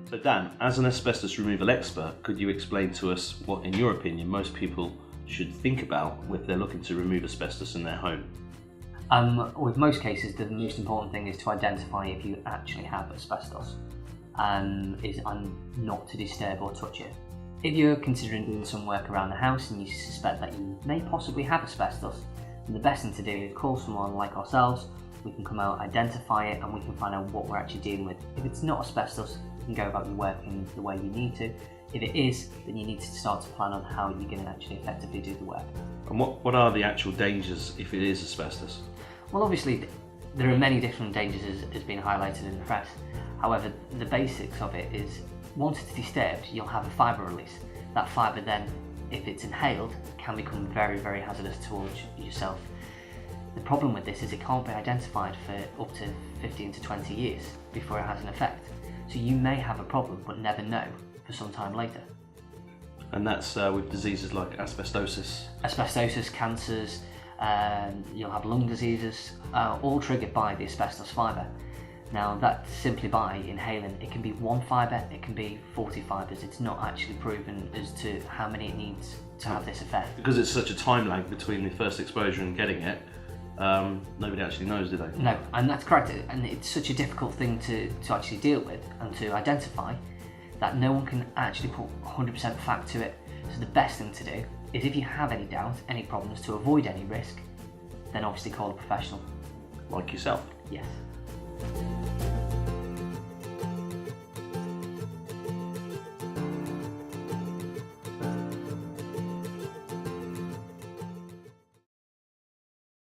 So Dan, as an asbestos removal expert, could you explain to us what, in your opinion, most people should think about if they're looking to remove asbestos in their home? With most cases, the most important thing is to identify if you actually have asbestos, and not to disturb or touch it. If you're considering doing some work around the house and you suspect that you may possibly have asbestos, then the best thing to do is call someone like ourselves. We can come out, identify it, and we can find out what we're actually dealing with. If it's not asbestos, you can go about your work in the way you need to. If it is, then you need to start to plan on how you're going to actually effectively do the work. And what are the actual dangers if it is asbestos? Well, obviously, there are many different dangers as being highlighted in the press. However, the basics of it is, once it's disturbed, you'll have a fibre release. That fibre then, if it's inhaled, can become very, very hazardous towards yourself. The problem with this is it can't be identified for up to 15 to 20 years before it has an effect. So you may have a problem but never know for some time later. And that's with diseases like asbestosis? Asbestosis, cancers, you'll have lung diseases, all triggered by the asbestos fibre. Now that's simply by inhaling. It can be one fibre, it can be 40 fibres. It's not actually proven as to how many it needs to have this effect. Because it's such a time lag between the first exposure and getting it, nobody actually knows, do they? No, and that's correct. And it's such a difficult thing to actually deal with and to identify that no one can actually put 100% fact to it. So the best thing to do is, if you have any doubt, any problems, to avoid any risk, then obviously call a professional. Like yourself? Yes.